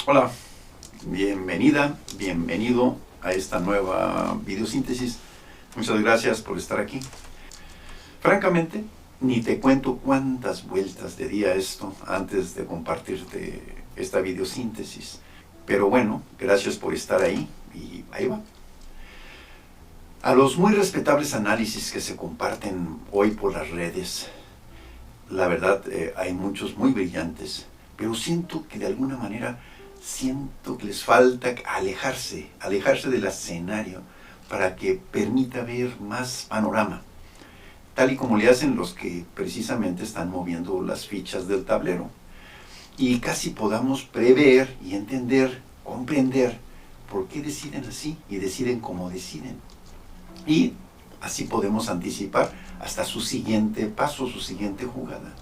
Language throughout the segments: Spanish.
Hola, bienvenida, bienvenido a esta nueva videosíntesis. Muchas gracias por estar aquí. Francamente, ni te cuento cuántas vueltas le di a esto antes de compartirte esta videosíntesis. Pero bueno, gracias por estar ahí y ahí va. A los muy respetables análisis que se comparten hoy por las redes, la verdad hay muchos muy brillantes, pero siento que de alguna manera les falta alejarse del escenario para que permita ver más panorama, tal y como le hacen los que precisamente están moviendo las fichas del tablero. Y casi podamos prever y entender, comprender por qué deciden así y deciden como deciden. Y así podemos anticipar hasta su siguiente paso, su siguiente jugada.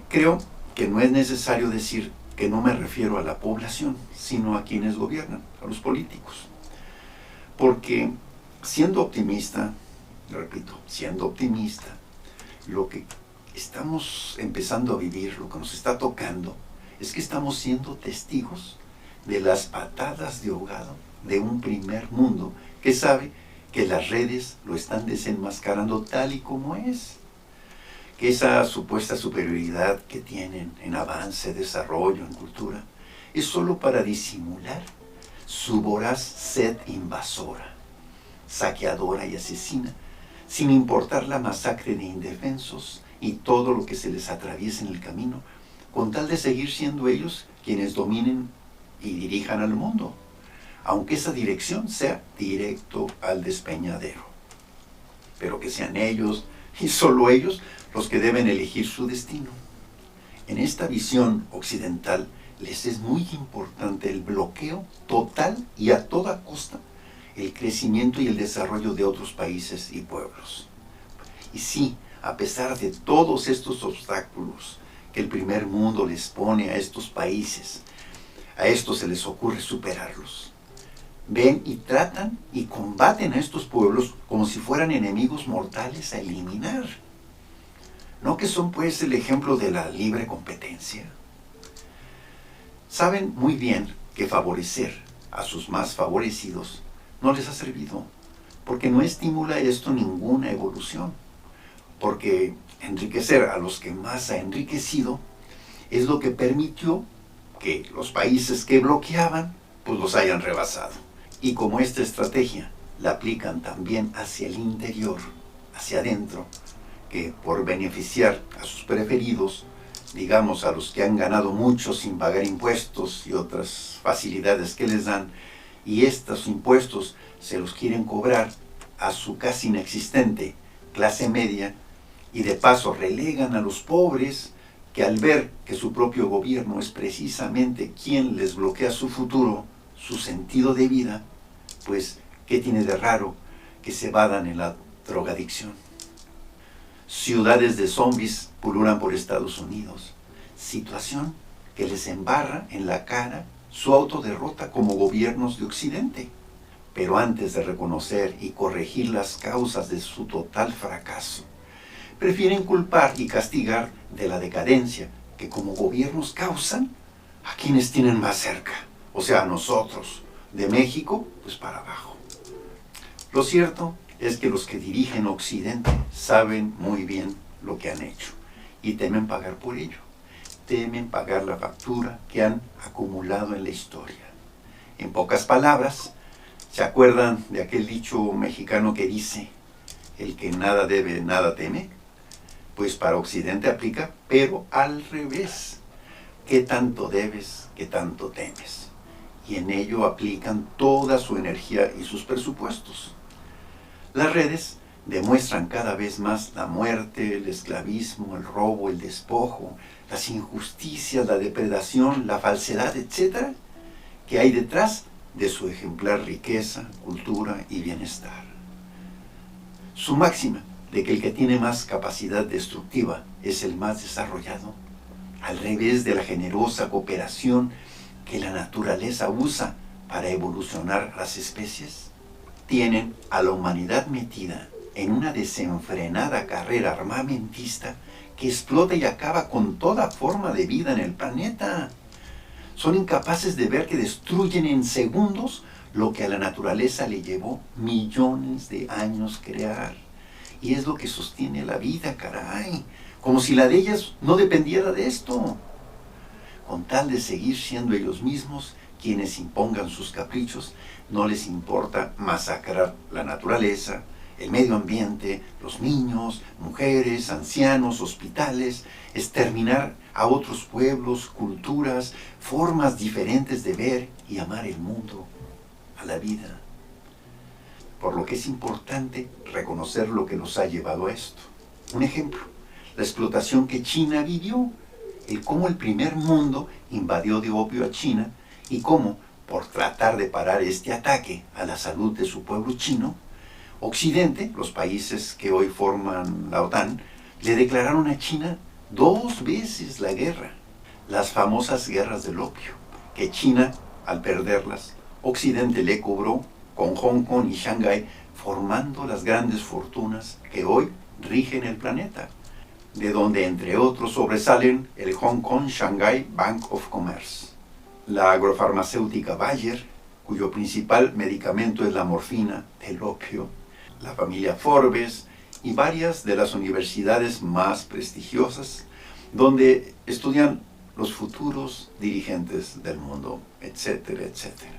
Creo que no es necesario decir que no me refiero a la población, sino a quienes gobiernan, a los políticos. Porque siendo optimista, repito, siendo optimista, lo que estamos empezando a vivir, lo que nos está tocando, es que estamos siendo testigos de las patadas de ahogado de un primer mundo que sabe que las redes lo están desenmascarando tal y como es. Que esa supuesta superioridad que tienen en avance, desarrollo, en cultura, es solo para disimular su voraz sed invasora, saqueadora y asesina, sin importar la masacre de indefensos y todo lo que se les atraviesa en el camino, con tal de seguir siendo ellos quienes dominen y dirijan al mundo, aunque esa dirección sea directo al despeñadero. Pero que sean ellos, y solo ellos, los que deben elegir su destino. En esta visión occidental les es muy importante el bloqueo total y a toda costa el crecimiento y el desarrollo de otros países y pueblos. Y sí, a pesar de todos estos obstáculos que el primer mundo les pone a estos países, a estos se les ocurre superarlos. Ven y tratan y combaten a estos pueblos como si fueran enemigos mortales a eliminar. ¿No que son pues el ejemplo de la libre competencia? Saben muy bien que favorecer a sus más favorecidos no les ha servido, porque no estimula esto ninguna evolución, porque enriquecer a los que más ha enriquecido es lo que permitió que los países que bloqueaban pues los hayan rebasado. Y como esta estrategia la aplican también hacia el interior, hacia adentro, que por beneficiar a sus preferidos, digamos a los que han ganado mucho sin pagar impuestos y otras facilidades que les dan, y estos impuestos se los quieren cobrar a su casi inexistente clase media, y de paso relegan a los pobres, que al ver que su propio gobierno es precisamente quien les bloquea su futuro, su sentido de vida, pues, ¿qué tiene de raro que se vadan en la drogadicción? Ciudades de zombies pululan por Estados Unidos, situación que les embarra en la cara su autoderrota como gobiernos de Occidente. Pero antes de reconocer y corregir las causas de su total fracaso, prefieren culpar y castigar de la decadencia que como gobiernos causan a quienes tienen más cerca, o sea, a nosotros, de México, pues para abajo. Lo cierto es que los que dirigen Occidente saben muy bien lo que han hecho y temen pagar por ello. Temen pagar la factura que han acumulado en la historia. En pocas palabras, ¿se acuerdan de aquel dicho mexicano que dice, el que nada debe, nada teme? Pues para Occidente aplica, pero al revés. ¿Qué tanto debes, qué tanto temes? Y en ello aplican toda su energía y sus presupuestos. Las redes demuestran cada vez más la muerte, el esclavismo, el robo, el despojo, las injusticias, la depredación, la falsedad, etc., que hay detrás de su ejemplar riqueza, cultura y bienestar. Su máxima de que el que tiene más capacidad destructiva es el más desarrollado, al revés de la generosa cooperación que la naturaleza usa para evolucionar las especies, tienen a la humanidad metida en una desenfrenada carrera armamentista que explota y acaba con toda forma de vida en el planeta. Son incapaces de ver que destruyen en segundos lo que a la naturaleza le llevó millones de años crear. Y es lo que sostiene la vida, caray. Como si la de ellas no dependiera de esto. Con tal de seguir siendo ellos mismos quienes impongan sus caprichos, no les importa masacrar la naturaleza, el medio ambiente, los niños, mujeres, ancianos, hospitales, exterminar a otros pueblos, culturas, formas diferentes de ver y amar el mundo, a la vida. Por lo que es importante reconocer lo que nos ha llevado a esto. Un ejemplo, la explotación que China vivió, el cómo el primer mundo invadió de opio a China y cómo, por tratar de parar este ataque a la salud de su pueblo chino, Occidente, los países que hoy forman la OTAN, le declararon a China 2 veces la guerra, las famosas guerras del opio, que China, al perderlas, Occidente le cobró con Hong Kong y Shanghái, formando las grandes fortunas que hoy rigen el planeta, de donde entre otros sobresalen el Hong Kong Shanghai Bank of Commerce, la agrofarmacéutica Bayer, cuyo principal medicamento es la morfina, el opio, la familia Forbes y varias de las universidades más prestigiosas, donde estudian los futuros dirigentes del mundo, etcétera, etcétera.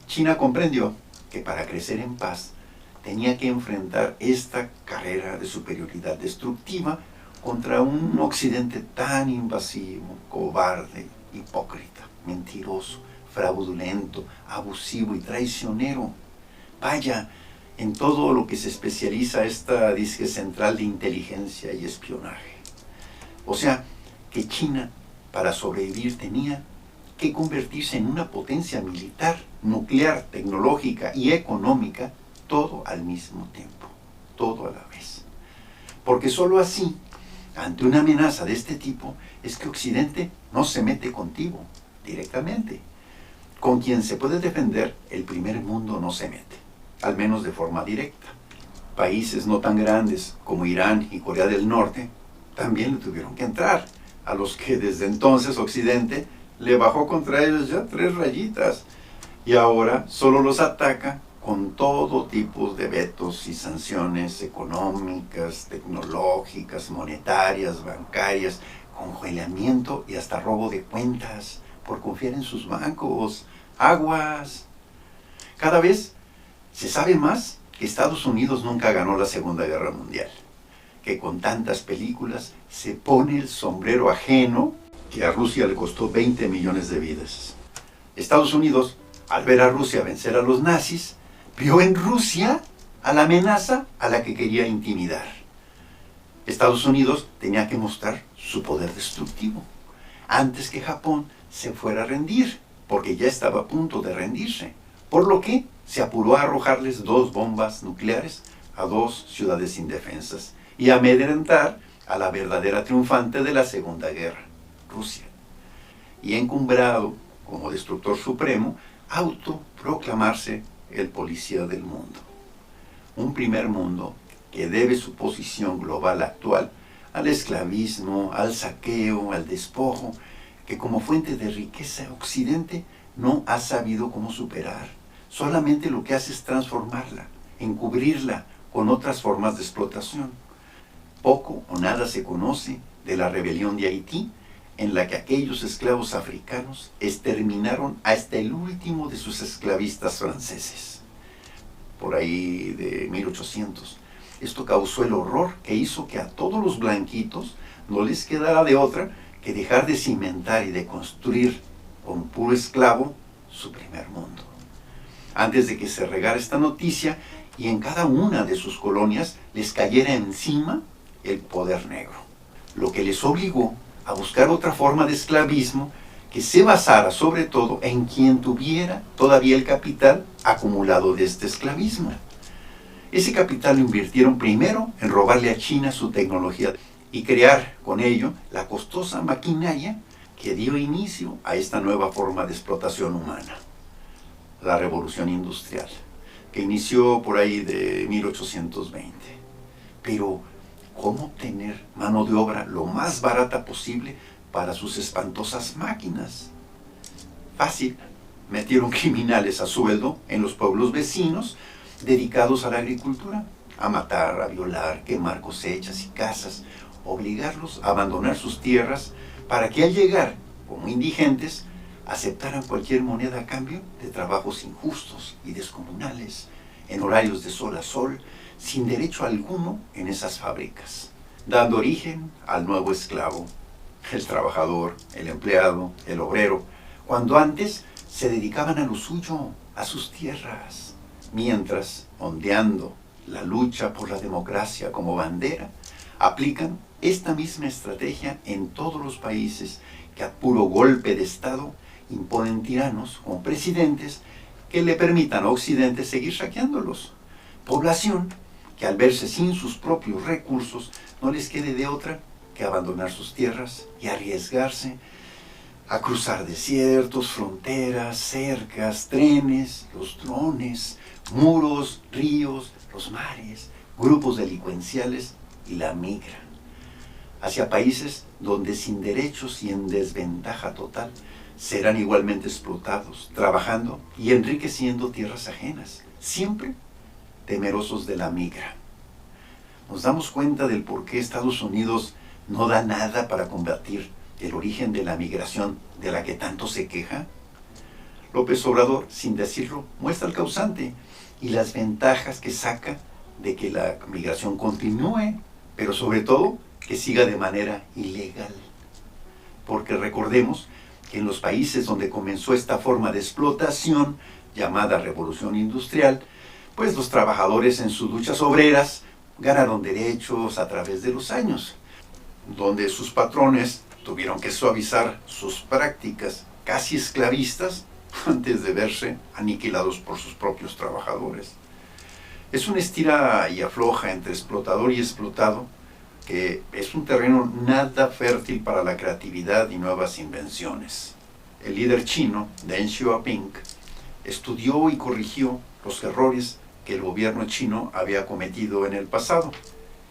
China comprendió que para crecer en paz tenía que enfrentar esta carrera de superioridad destructiva contra un occidente tan invasivo, cobarde, hipócrita, mentiroso, fraudulento, abusivo y traicionero. Vaya, en todo lo que se especializa esta disque central de inteligencia y espionaje. O sea, que China, para sobrevivir, tenía que convertirse en una potencia militar, nuclear, tecnológica y económica, todo al mismo tiempo, todo a la vez. Porque sólo así, ante una amenaza de este tipo, es que Occidente no se mete contigo directamente. Con quien se puede defender, el primer mundo no se mete, al menos de forma directa. Países no tan grandes como Irán y Corea del Norte también le tuvieron que entrar, a los que desde entonces Occidente le bajó contra ellos ya 3 rayitas y ahora solo los ataca con todo tipo de vetos y sanciones económicas, tecnológicas, monetarias, bancarias, congelamiento y hasta robo de cuentas por confiar en sus bancos. Aguas. Cada vez se sabe más que Estados Unidos nunca ganó la Segunda Guerra Mundial, que con tantas películas se pone el sombrero ajeno que a Rusia le costó 20 millones de vidas. Estados Unidos, al ver a Rusia vencer a los nazis, vio en Rusia a la amenaza a la que quería intimidar. Estados Unidos tenía que mostrar su poder destructivo antes que Japón se fuera a rendir, porque ya estaba a punto de rendirse, por lo que se apuró a arrojarles 2 bombas nucleares a 2 ciudades indefensas y a amedrentar a la verdadera triunfante de la Segunda Guerra, Rusia. Y encumbrado como destructor supremo, autoproclamarse el policía del mundo. Un primer mundo que debe su posición global actual al esclavismo, al saqueo, al despojo, que como fuente de riqueza Occidente no ha sabido cómo superar. Solamente lo que hace es transformarla, encubrirla con otras formas de explotación. Poco o nada se conoce de la rebelión de Haití, en la que aquellos esclavos africanos exterminaron hasta el último de sus esclavistas franceses, por ahí de 1800. Esto causó el horror que hizo que a todos los blanquitos no les quedara de otra que dejar de cimentar y de construir con puro esclavo su primer mundo. Antes de que se regara esta noticia y en cada una de sus colonias les cayera encima el poder negro, lo que les obligó a buscar otra forma de esclavismo que se basara sobre todo en quien tuviera todavía el capital acumulado de este esclavismo. Ese capital lo invirtieron primero en robarle a China su tecnología y crear con ello la costosa maquinaria que dio inicio a esta nueva forma de explotación humana, la revolución industrial, que inició por ahí de 1820. Pero ¿cómo obtener mano de obra lo más barata posible para sus espantosas máquinas? Fácil, metieron criminales a sueldo en los pueblos vecinos dedicados a la agricultura, a matar, a violar, quemar cosechas y casas, obligarlos a abandonar sus tierras para que al llegar como indigentes aceptaran cualquier moneda a cambio de trabajos injustos y descomunales, en horarios de sol a sol, sin derecho alguno en esas fábricas, dando origen al nuevo esclavo, el trabajador, el empleado, el obrero, cuando antes se dedicaban a lo suyo, a sus tierras, mientras, ondeando la lucha por la democracia como bandera, aplican esta misma estrategia en todos los países que a puro golpe de Estado imponen tiranos como presidentes que le permitan a Occidente seguir saqueándolos. Población que al verse sin sus propios recursos no les quede de otra que abandonar sus tierras y arriesgarse a cruzar desiertos, fronteras, cercas, trenes, los drones, muros, ríos, los mares, grupos delincuenciales y la migra hacia países donde sin derechos y en desventaja total serán igualmente explotados, trabajando y enriqueciendo tierras ajenas, siempre temerosos de la migra. Nos damos cuenta del por qué Estados Unidos no da nada para combatir el origen de la migración de la que tanto se queja. López Obrador, sin decirlo, muestra el causante y las ventajas que saca de que la migración continúe, pero sobre todo que siga de manera ilegal. Porque recordemos que en los países donde comenzó esta forma de explotación, llamada revolución industrial, pues los trabajadores en sus luchas obreras ganaron derechos a través de los años, donde sus patrones tuvieron que suavizar sus prácticas casi esclavistas antes de verse aniquilados por sus propios trabajadores. Es una estira y afloja entre explotador y explotado que es un terreno nada fértil para la creatividad y nuevas invenciones. El líder chino, Deng Xiaoping, estudió y corrigió los errores que el gobierno chino había cometido en el pasado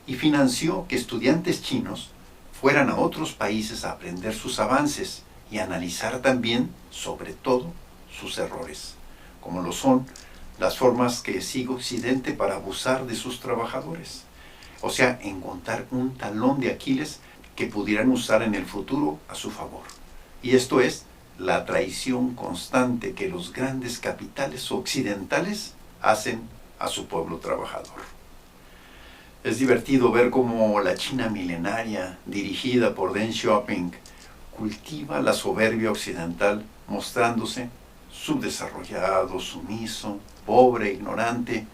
y financió que estudiantes chinos fueran a otros países a aprender sus avances y analizar también, sobre todo, sus errores, como lo son las formas que sigue Occidente para abusar de sus trabajadores. O sea, encontrar un talón de Aquiles que pudieran usar en el futuro a su favor. Y esto es la traición constante que los grandes capitales occidentales hacen a su pueblo trabajador. Es divertido ver cómo la China milenaria, dirigida por Deng Xiaoping, cultiva la soberbia occidental, mostrándose subdesarrollado, sumiso, pobre, ignorante,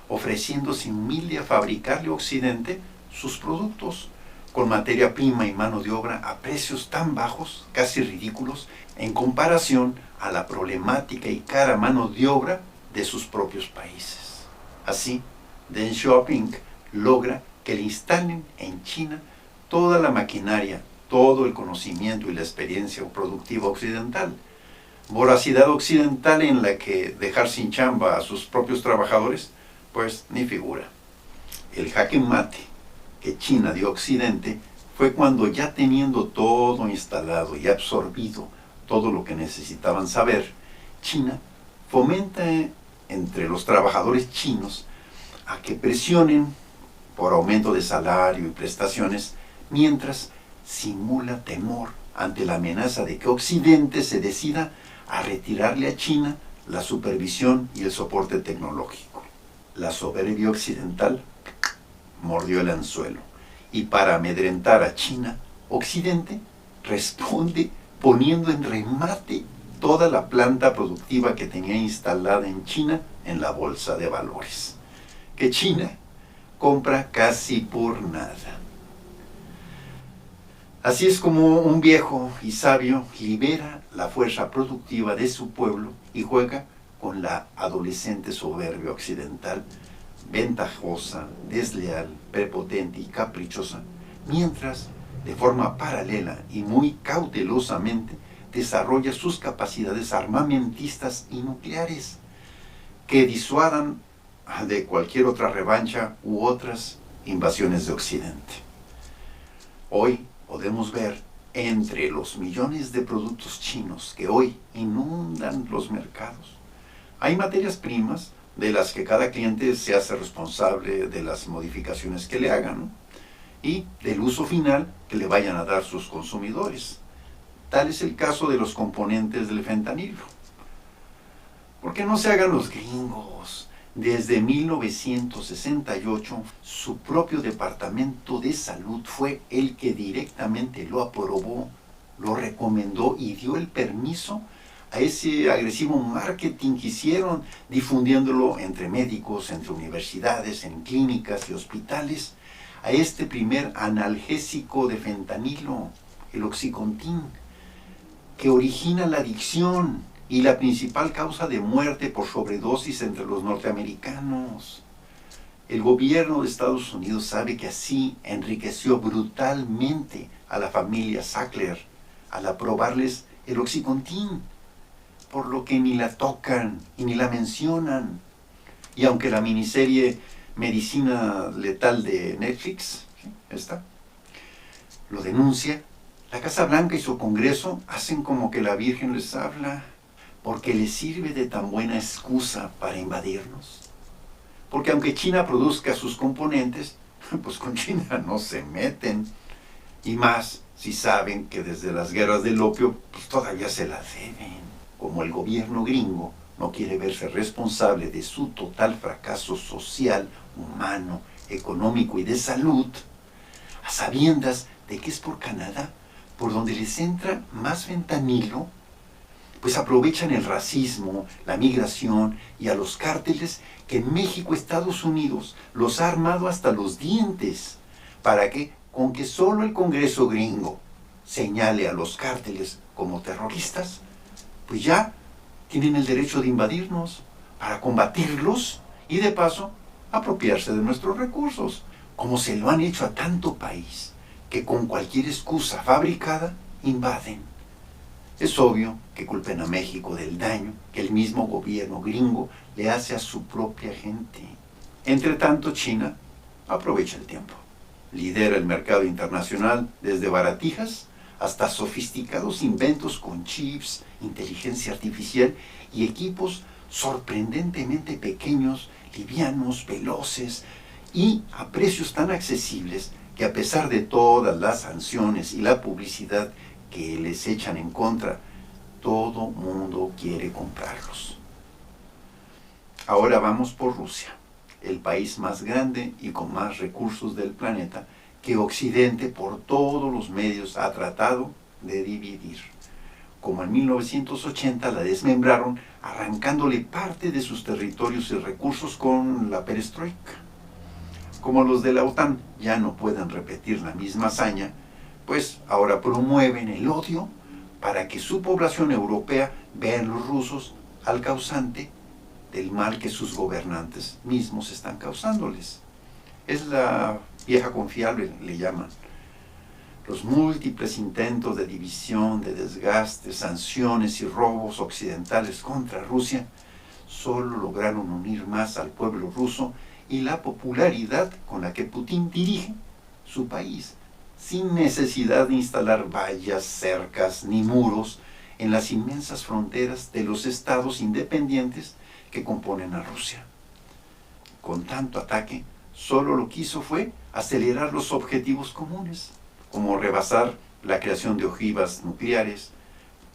ofreciéndose humilde a fabricarle a Occidente sus productos con materia prima y mano de obra a precios tan bajos, casi ridículos, en comparación a la problemática y cara mano de obra de sus propios países. Así, Deng Xiaoping logra que le instalen en China toda la maquinaria, todo el conocimiento y la experiencia productiva occidental. Voracidad occidental en la que dejar sin chamba a sus propios trabajadores, pues ni figura. El jaque mate que China dio a Occidente fue cuando, ya teniendo todo instalado y absorbido todo lo que necesitaban saber, China fomenta entre los trabajadores chinos a que presionen por aumento de salario y prestaciones, mientras simula temor ante la amenaza de que Occidente se decida a retirarle a China la supervisión y el soporte tecnológico. La soberbia occidental mordió el anzuelo, y para amedrentar a China, Occidente responde poniendo en remate toda la planta productiva que tenía instalada en China en la bolsa de valores, que China compra casi por nada. Así es como un viejo y sabio libera la fuerza productiva de su pueblo y juega con la adolescente soberbia occidental, ventajosa, desleal, prepotente y caprichosa, mientras, de forma paralela y muy cautelosamente, desarrolla sus capacidades armamentistas y nucleares, que disuadan de cualquier otra revancha u otras invasiones de Occidente. Hoy podemos ver entre los millones de productos chinos que hoy inundan los mercados, hay materias primas de las que cada cliente se hace responsable de las modificaciones que le hagan, ¿no? Y del uso final que le vayan a dar sus consumidores. Tal es el caso de los componentes del fentanilo. Porque no se hagan los gringos. Desde 1968, su propio Departamento de Salud fue el que directamente lo aprobó, lo recomendó y dio el permiso a ese agresivo marketing que hicieron, difundiéndolo entre médicos, entre universidades, en clínicas y hospitales, a este primer analgésico de fentanilo, el Oxycontin, que origina la adicción y la principal causa de muerte por sobredosis entre los norteamericanos. El gobierno de Estados Unidos sabe que así enriqueció brutalmente a la familia Sackler al aprobarles el Oxycontin, por lo que ni la tocan y ni la mencionan. Y aunque la miniserie Medicina Letal de Netflix, ¿sí? Esta, lo denuncia, la Casa Blanca y su Congreso hacen como que la Virgen les habla, porque les sirve de tan buena excusa para invadirnos. Porque aunque China produzca sus componentes, pues con China no se meten. Y más si saben que desde las guerras del opio pues todavía se la deben. Como el gobierno gringo no quiere verse responsable de su total fracaso social, humano, económico y de salud, a sabiendas de que es por Canadá por donde les entra más fentanilo, pues aprovechan el racismo, la migración y a los cárteles que en México, Estados Unidos, los ha armado hasta los dientes, para que, con que solo el Congreso gringo señale a los cárteles como terroristas, pues ya tienen el derecho de invadirnos para combatirlos y de paso apropiarse de nuestros recursos, como se lo han hecho a tanto país que con cualquier excusa fabricada invaden. Es obvio que culpen a México del daño que el mismo gobierno gringo le hace a su propia gente. Entre tanto, China aprovecha el tiempo. Lidera el mercado internacional desde baratijas hasta sofisticados inventos con chips, inteligencia artificial y equipos sorprendentemente pequeños, livianos, veloces y a precios tan accesibles que a pesar de todas las sanciones y la publicidad que les echan en contra, todo mundo quiere comprarlos. Ahora vamos por Rusia, el país más grande y con más recursos del planeta, que Occidente por todos los medios ha tratado de dividir. Como en 1980 la desmembraron, arrancándole parte de sus territorios y recursos con la perestroika. Como los de la OTAN ya no pueden repetir la misma hazaña, pues ahora promueven el odio para que su población europea vea en los rusos al causante del mal que sus gobernantes mismos están causándoles. Es la vieja confiable, le llaman. Los múltiples intentos de división, de desgaste, sanciones y robos occidentales contra Rusia solo lograron unir más al pueblo ruso y la popularidad con la que Putin dirige su país, sin necesidad de instalar vallas, cercas ni muros en las inmensas fronteras de los estados independientes que componen a Rusia. Con tanto ataque, solo lo que hizo fue acelerar los objetivos comunes, como rebasar la creación de ojivas nucleares,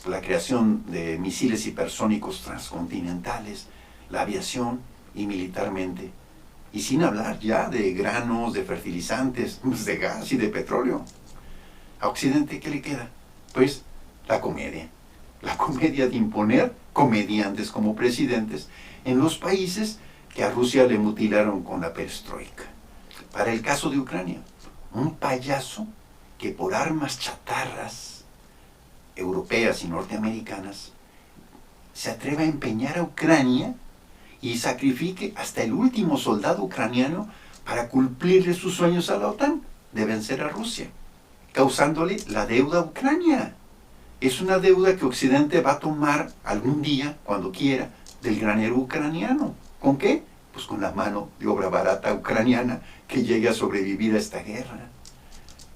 la creación de misiles hipersónicos transcontinentales, la aviación y militarmente, y sin hablar ya de granos, de fertilizantes, de gas y de petróleo. ¿A Occidente qué le queda? Pues la comedia de imponer comediantes como presidentes en los países que a Rusia le mutilaron con la perestroika. Para el caso de Ucrania, un payaso que por armas chatarras europeas y norteamericanas se atreva a empeñar a Ucrania y sacrifique hasta el último soldado ucraniano para cumplirle sus sueños a la OTAN de vencer a Rusia, causándole la deuda a Ucrania. Es una deuda que Occidente va a tomar algún día, cuando quiera, del granero ucraniano. ¿Con qué? Pues con la mano de obra barata ucraniana que llegue a sobrevivir a esta guerra,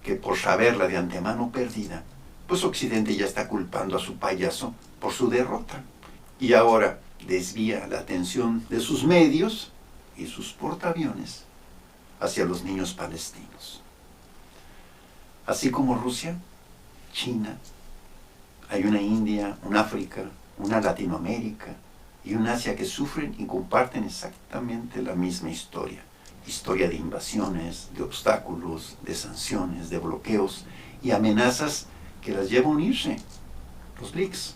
que por saberla de antemano perdida, pues Occidente ya está culpando a su payaso por su derrota. Y ahora desvía la atención de sus medios y sus portaaviones hacia los niños palestinos. Así como Rusia, China, hay una India, un África, una Latinoamérica y un Asia que sufren y comparten exactamente la misma historia. Historia de invasiones, de obstáculos, de sanciones, de bloqueos y amenazas que las lleva a unirse, los BRICS.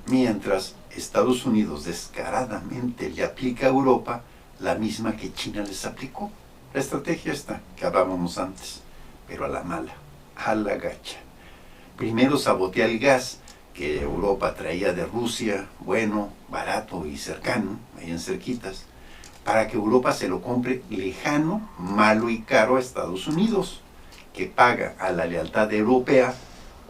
Mientras Estados Unidos descaradamente le aplica a Europa la misma que China les aplicó. La estrategia esta que hablábamos antes, pero a la mala, a la gacha. Primero sabotea el gas que Europa traía de Rusia, bueno, barato y cercano, ahí en cerquitas, para que Europa se lo compre lejano, malo y caro a Estados Unidos, que paga a la lealtad europea,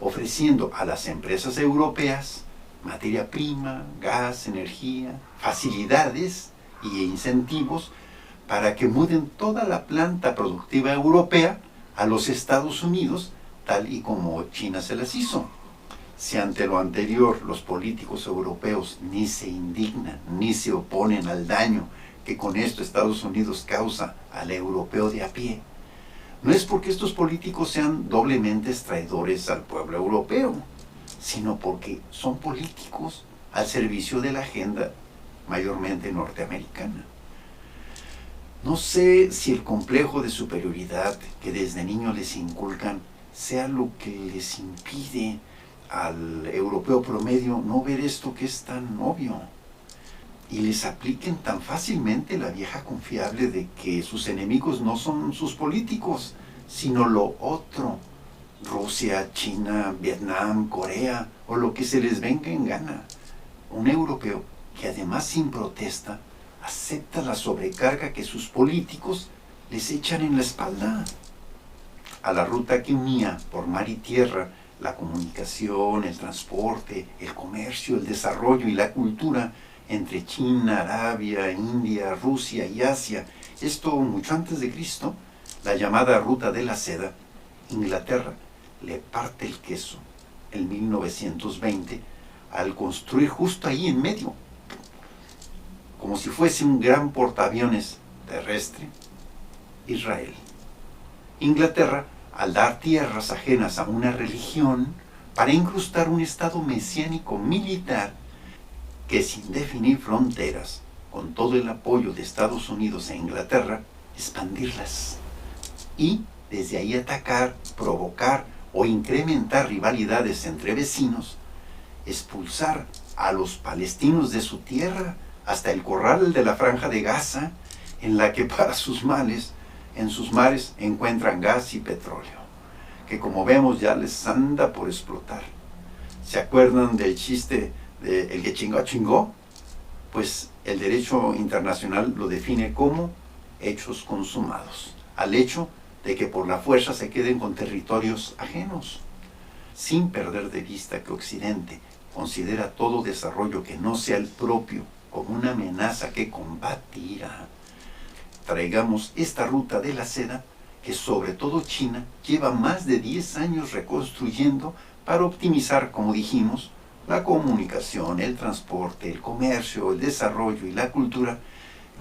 ofreciendo a las empresas europeas materia prima, gas, energía, facilidades y incentivos para que muden toda la planta productiva europea a los Estados Unidos, tal y como China se las hizo. Si ante lo anterior los políticos europeos ni se indignan, ni se oponen al daño que con esto Estados Unidos causa al europeo de a pie, no es porque estos políticos sean doblemente traidores al pueblo europeo, sino porque son políticos al servicio de la agenda mayormente norteamericana. No sé si el complejo de superioridad que desde niños les inculcan sea lo que les impide al europeo promedio no ver esto que es tan obvio y les apliquen tan fácilmente la vieja confiable de que sus enemigos no son sus políticos, sino lo otro, Rusia, China, Vietnam, Corea o lo que se les venga en gana. Un europeo que además sin protesta acepta la sobrecarga que sus políticos les echan en la espalda. A la ruta que unía por mar y tierra la comunicación, el transporte, el comercio, el desarrollo y la cultura entre China, Arabia, India, Rusia y Asia, esto mucho antes de Cristo, la llamada Ruta de la Seda, Inglaterra le parte el queso en 1920 al construir justo ahí en medio, como si fuese un gran portaaviones terrestre, Israel. Inglaterra, al dar tierras ajenas a una religión para incrustar un estado mesiánico militar que sin definir fronteras, con todo el apoyo de Estados Unidos e Inglaterra, expandirlas y desde ahí atacar, provocar o incrementar rivalidades entre vecinos, expulsar a los palestinos de su tierra hasta el corral de la Franja de Gaza, en la que para sus males, en sus mares encuentran gas y petróleo, que como vemos ya les anda por explotar. ¿Se acuerdan del chiste de el que chingó chingó? Pues el derecho internacional lo define como hechos consumados, al hecho de que por la fuerza se queden con territorios ajenos, sin perder de vista que Occidente considera todo desarrollo que no sea el propio como una amenaza que combatirá. Traigamos esta ruta de la seda que sobre todo China lleva más de 10 años reconstruyendo para optimizar, como dijimos, la comunicación, el transporte, el comercio, el desarrollo y la cultura,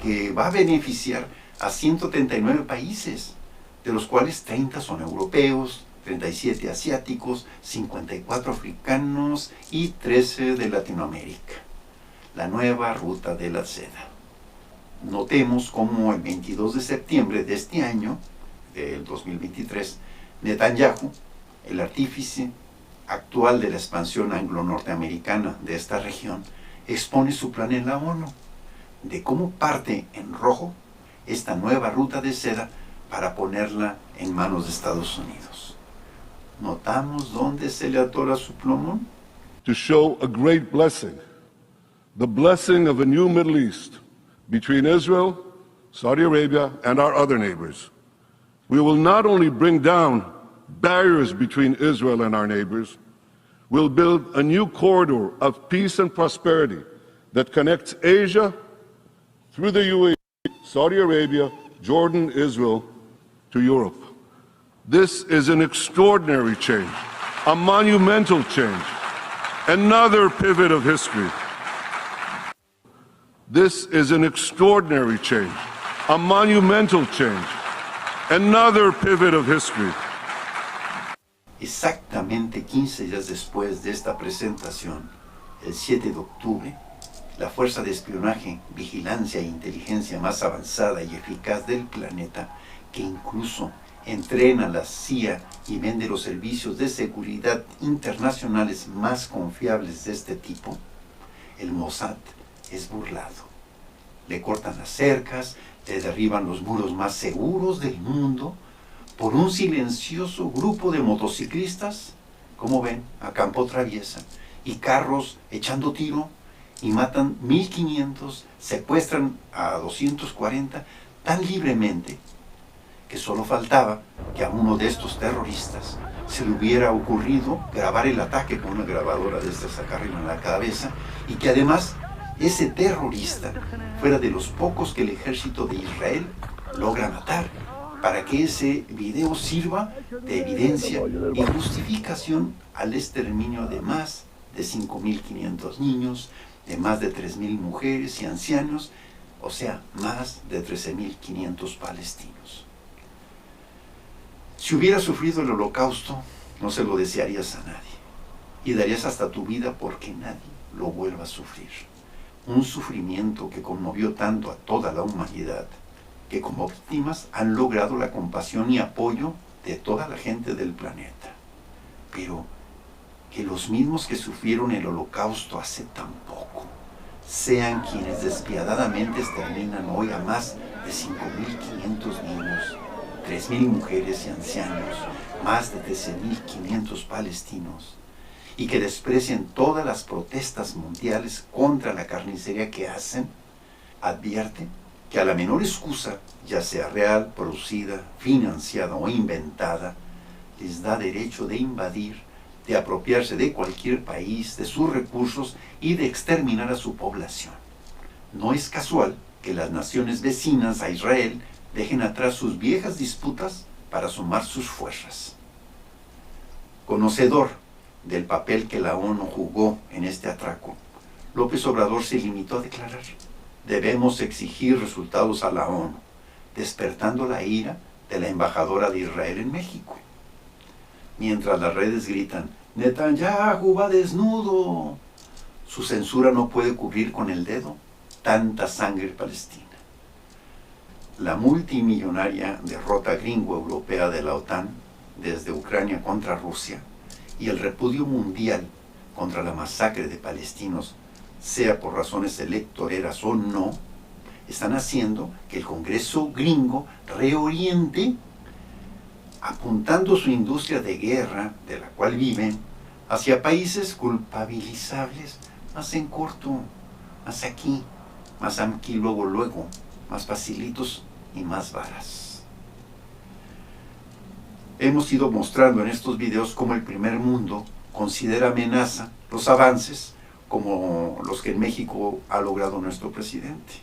que va a beneficiar a 139 países, de los cuales 30 son europeos, 37 asiáticos, 54 africanos y 13 de Latinoamérica. La nueva ruta de la seda. Notemos cómo el 22 de septiembre de este año, del 2023, Netanyahu, el artífice actual de la expansión anglo-norteamericana de esta región, expone su plan en la ONU de cómo parte en rojo esta nueva ruta de seda para ponerla en manos de Estados Unidos. ¿Notamos dónde se le atora su plumón? To show a great blessing, the blessing of a new Middle East between Israel, Saudi Arabia, and our other neighbors. We will not only bring down barriers between Israel and our neighbors, we'll build a new corridor of peace and prosperity that connects Asia through the UAE, Saudi Arabia, Jordan, Israel, to Europe. This is an extraordinary change. a monumental change, another pivot of history. This is an extraordinary change, a monumental change, another pivot of history. Exactamente 15 días después de esta presentación, el 7 de octubre, la fuerza de espionaje, vigilancia e inteligencia más avanzada y eficaz del planeta, que incluso entrena a la CIA y vende los servicios de seguridad internacionales más confiables de este tipo, el Mossad, es burlado. Le cortan las cercas, le derriban los muros más seguros del mundo por un silencioso grupo de motociclistas, como ven, a campo traviesa, y carros echando tiro, y matan 1.500, secuestran a 240 tan libremente que solo faltaba que a uno de estos terroristas se le hubiera ocurrido grabar el ataque con una grabadora de estas acá arriba en la cabeza, y que además ese terrorista fuera de los pocos que el ejército de Israel logra matar, para que ese video sirva de evidencia y justificación al exterminio de más de 5.500 niños, de más de 3.000 mujeres y ancianos, o sea, más de 13.500 palestinos. Si hubieras sufrido el holocausto, no se lo desearías a nadie, y darías hasta tu vida porque nadie lo vuelva a sufrir. Un sufrimiento que conmovió tanto a toda la humanidad, que como víctimas han logrado la compasión y apoyo de toda la gente del planeta. Pero que los mismos que sufrieron el holocausto hace tan poco, sean quienes despiadadamente exterminan hoy a más de 5.500 niños, 3.000 mujeres y ancianos, más de 13.500 palestinos, y que desprecian todas las protestas mundiales contra la carnicería que hacen, advierte que a la menor excusa, ya sea real, producida, financiada o inventada, les da derecho de invadir, de apropiarse de cualquier país, de sus recursos y de exterminar a su población. No es casual que las naciones vecinas a Israel dejen atrás sus viejas disputas para sumar sus fuerzas. Conocedor del papel que la ONU jugó en este atraco, López Obrador se limitó a declarar: debemos exigir resultados a la ONU, despertando la ira de la embajadora de Israel en México. Mientras las redes gritan: Netanyahu va desnudo, su censura no puede cubrir con el dedo tanta sangre palestina. La multimillonaria derrota gringo-europea de la OTAN desde Ucrania contra Rusia y el repudio mundial contra la masacre de palestinos, sea por razones electoreras o no, están haciendo que el Congreso gringo reoriente, apuntando su industria de guerra, de la cual viven, hacia países culpabilizables, más en corto, más aquí luego, más facilitos y más varas. Hemos ido mostrando en estos videos cómo el primer mundo considera amenaza los avances como los que en México ha logrado nuestro presidente.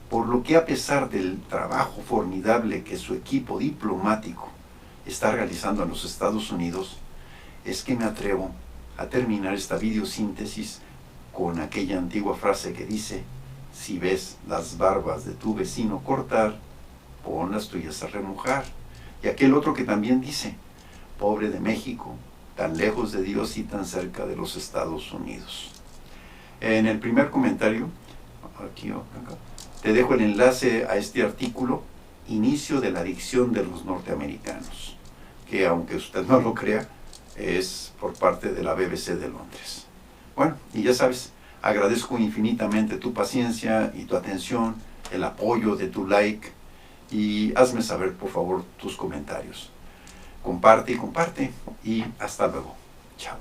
Por lo que, a pesar del trabajo formidable que su equipo diplomático está realizando en los Estados Unidos, es que me atrevo a terminar esta videosíntesis con aquella antigua frase que dice: si ves las barbas de tu vecino cortar, pon las tuyas a remojar. Y aquel otro que también dice: pobre de México, tan lejos de Dios y tan cerca de los Estados Unidos. En el primer comentario, aquí o acá, te dejo el enlace a este artículo, Inicio de la adicción de los norteamericanos, que, aunque usted no lo crea, es por parte de la BBC de Londres. Bueno, y ya sabes, agradezco infinitamente tu paciencia y tu atención, el apoyo de tu like, y hazme saber, por favor, tus comentarios. Comparte y hasta luego. Chao.